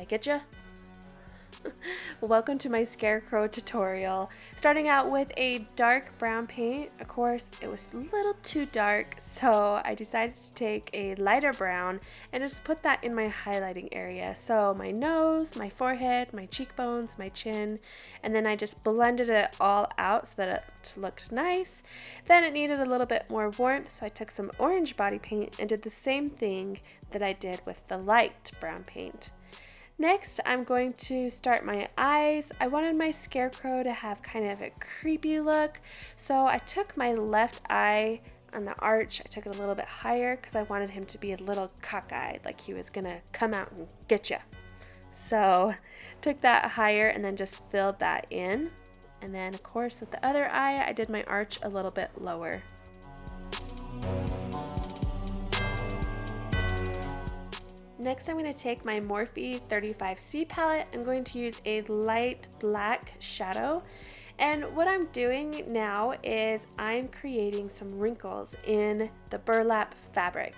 get ya? Welcome to my Scarecrow tutorial. Starting out with a dark brown paint. Of course, it was a little too dark, so I decided to take a lighter brown and just put that in my highlighting area. So my nose, my forehead, my cheekbones, my chin, and then I just blended it all out so that it looked nice. Then it needed a little bit more warmth, so I took some orange body paint and did the same thing that I did with the light brown paint. Next, I'm going to start my eyes. I wanted my Scarecrow to have kind of a creepy look, so I took my left eye on the arch. I took it a little bit higher because I wanted him to be a little cockeyed, like he was gonna come out and get ya. So took that higher and then just filled that in. And then of course with the other eye, I did my arch a little bit lower. Next, I'm going to take my Morphe 35C palette. I'm going to use a light black shadow. And what I'm doing now is I'm creating some wrinkles in the burlap fabric.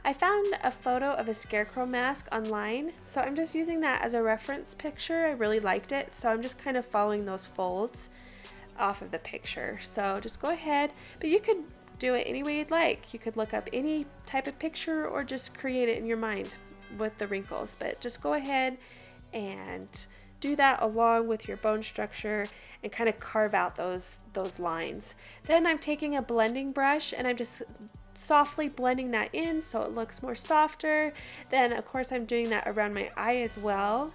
I found a photo of a Scarecrow mask online, so I'm just using that as a reference picture. I really liked it, so I'm just kind of following those folds off of the picture. So just go ahead, but you could do it any way you'd like. You could look up any type of picture or just create it in your mind with the wrinkles, but just go ahead and do that along with your bone structure and kind of carve out those lines. Then I'm taking a blending brush and I'm just softly blending that in so it looks more softer. Then of course I'm doing that around my eye as well.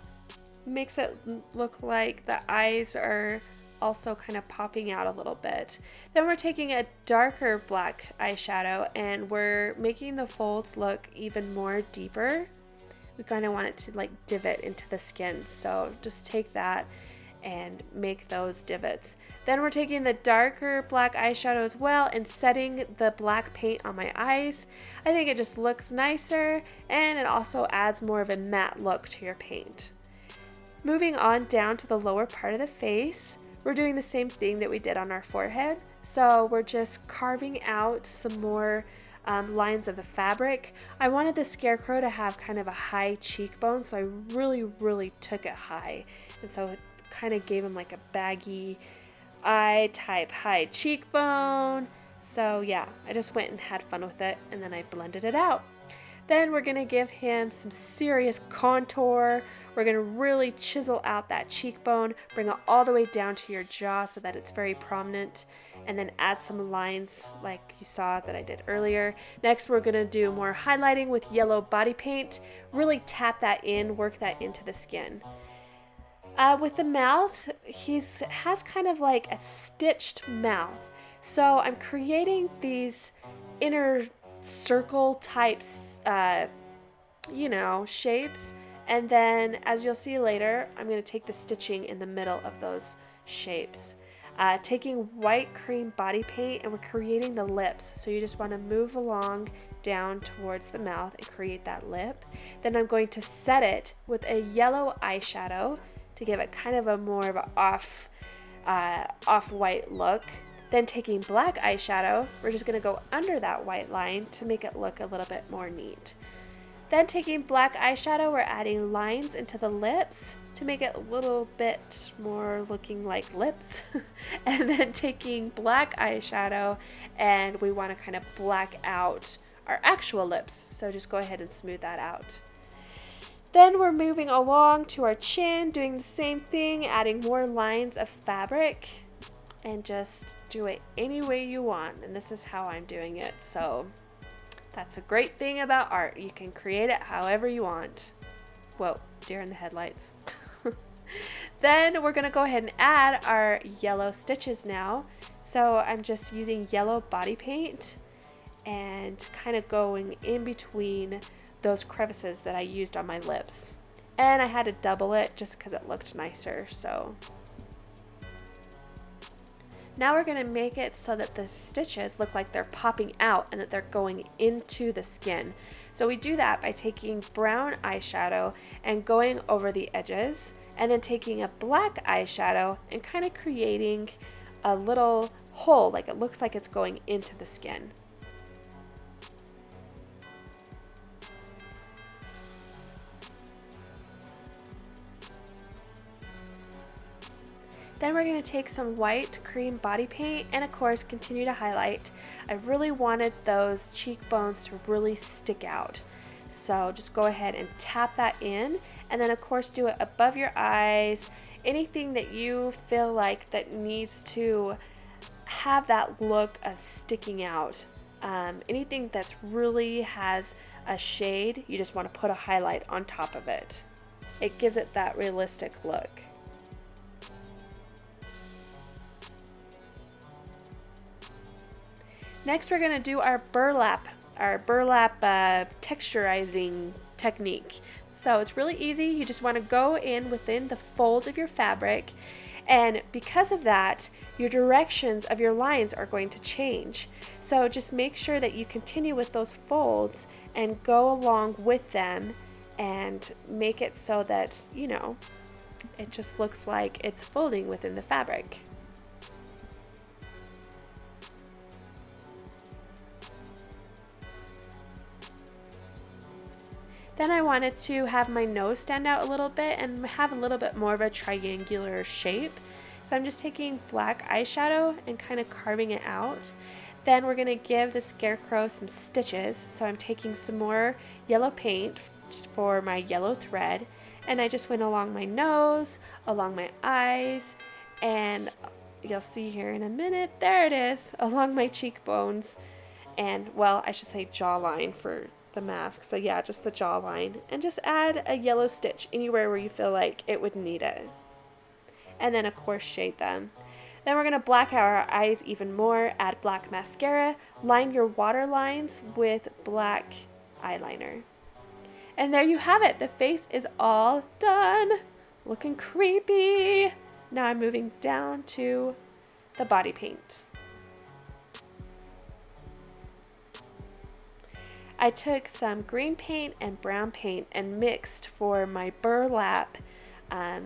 Makes it look like the eyes are also kind of popping out a little bit. Then we're taking a darker black eyeshadow and we're making the folds look even more deeper. We kind of want it to like divot into the skin, so just take that and make those divots. Then we're taking the darker black eyeshadow as well and setting the black paint on my eyes. I think it just looks nicer and it also adds more of a matte look to your paint. Moving on down to the lower part of the face, we're doing the same thing that we did on our forehead. So we're just carving out some more lines of the fabric. I wanted the Scarecrow to have kind of a high cheekbone, so I really took it high. And so it kind of gave him like a baggy eye type high cheekbone. So yeah, I just went and had fun with it and then I blended it out. Then we're gonna give him some serious contour. We're gonna really chisel out that cheekbone, bring it all the way down to your jaw so that it's very prominent, and then add some lines like you saw that I did earlier. Next, we're gonna do more highlighting with yellow body paint. Really tap that in, work that into the skin. With the mouth, he has kind of like a stitched mouth. So I'm creating these inner circle types, shapes. And then as you'll see later, I'm going to take the stitching in the middle of those shapes. Taking white cream body paint and we're creating the lips. So you just want to move along down towards the mouth and create that lip. Then I'm going to set it with a yellow eyeshadow to give it kind of a more of an off-white look. Then taking black eyeshadow, we're just going to go under that white line to make it look a little bit more neat. Then taking black eyeshadow, we're adding lines into the lips to make it a little bit more looking like lips. And then taking black eyeshadow and we want to kind of black out our actual lips. So just go ahead and smooth that out. Then we're moving along to our chin, doing the same thing, adding more lines of fabric and just do it any way you want. And this is how I'm doing it. So that's a great thing about art. You can create it however you want. Whoa, deer in the headlights. Then we're gonna go ahead and add our yellow stitches now. So I'm just using yellow body paint and kind of going in between those crevices that I used on my lips. And I had to double it just because it looked nicer, so. Now we're going to make it so that the stitches look like they're popping out and that they're going into the skin. So we do that by taking brown eyeshadow and going over the edges, and then taking a black eyeshadow and kind of creating a little hole, like it looks like it's going into the skin. Then we're going to take some white cream body paint and of course continue to highlight. I really wanted those cheekbones to really stick out. So just go ahead and tap that in, and then of course do it above your eyes, anything that you feel like that needs to have that look of sticking out. Anything that's really has a shade, you just want to put a highlight on top of it. It gives it that realistic look. Next we're going to do our burlap texturizing technique. So it's really easy. You just want to go in within the folds of your fabric, and because of that, your directions of your lines are going to change. So just make sure that you continue with those folds and go along with them and make it so that, you know, it just looks like it's folding within the fabric. Then I wanted to have my nose stand out a little bit and have a little bit more of a triangular shape. So I'm just taking black eyeshadow and kind of carving it out. Then we're going to give the Scarecrow some stitches. So I'm taking some more yellow paint for my yellow thread, and I just went along my nose, along my eyes, and you'll see here in a minute, there it is, along my cheekbones, and well, I should say jawline for the mask. So yeah, just the jawline, and just add a yellow stitch anywhere where you feel like it would need it, and then of course shade them. Then we're going to black out our eyes even more, add black mascara, line your water lines with black eyeliner, and there you have it. The face is all done, looking creepy. Now I'm moving down to the body paint. I took some green paint and brown paint and mixed for my burlap, I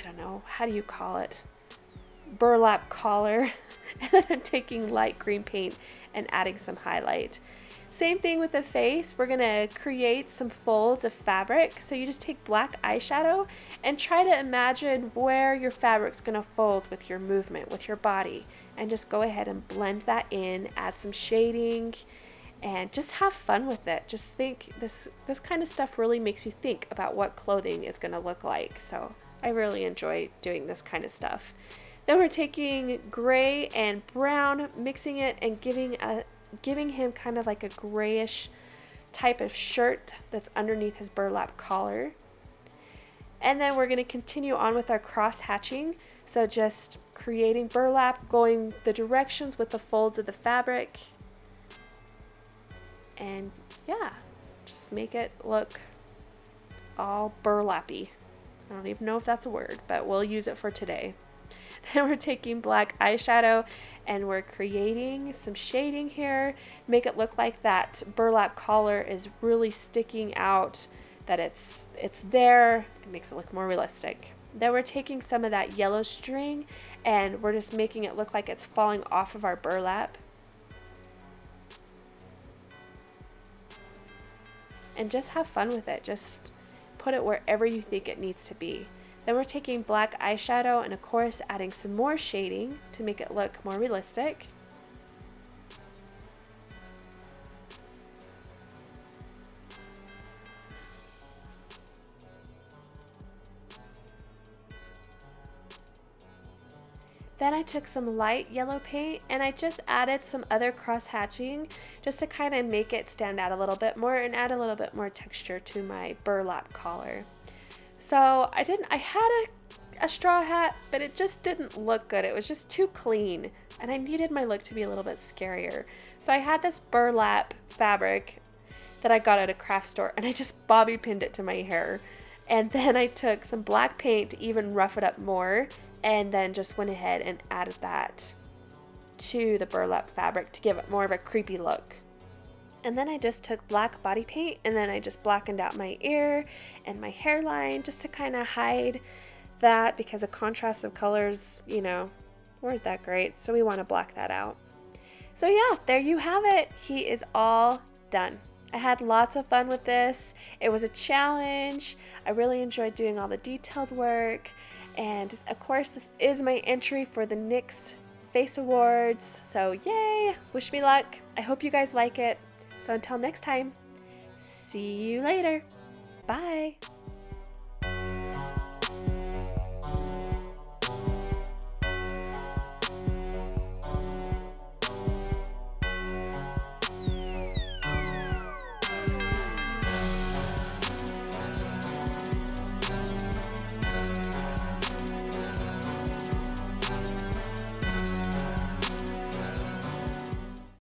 don't know, how do you call it? Burlap collar. And then I'm taking light green paint and adding some highlight. Same thing with the face. We're gonna create some folds of fabric. So you just take black eyeshadow and try to imagine where your fabric's gonna fold with your movement, with your body. And just go ahead and blend that in, add some shading, and just have fun with it. Just think, this kind of stuff really makes you think about what clothing is gonna look like. So I really enjoy doing this kind of stuff. Then we're taking gray and brown, mixing it and giving him kind of like a grayish type of shirt that's underneath his burlap collar. And then we're gonna continue on with our cross hatching. So just creating burlap, going the directions with the folds of the fabric. And yeah, just make it look all burlappy. I don't even know if that's a word, but we'll use it for today. Then we're taking black eyeshadow and we're creating some shading here. Make it look like that burlap collar is really sticking out, that it's there. It makes it look more realistic. Then we're taking some of that yellow string and we're just making it look like it's falling off of our burlap. And just have fun with it. Just put it wherever you think it needs to be. Then we're taking black eyeshadow and of course adding some more shading to make it look more realistic. Then I took some light yellow paint and I just added some other cross hatching just to kind of make it stand out a little bit more and add a little bit more texture to my burlap collar. So I had a straw hat, but it just didn't look good. It was just too clean and I needed my look to be a little bit scarier. So I had this burlap fabric that I got at a craft store and I just bobby pinned it to my hair. And then I took some black paint to even rough it up more, and then just went ahead and added that to the burlap fabric to give it more of a creepy look. And then I just took black body paint and then I just blackened out my ear and my hairline just to kind of hide that, because the contrast of colors, you know, weren't that great. So we want to black that out. So yeah, there you have it. He is all done. I had lots of fun with this. It was a challenge. I really enjoyed doing all the detailed work. And of course, this is my entry for the NYX Face Awards. So yay, wish me luck. I hope you guys like it. So until next time, see you later. Bye.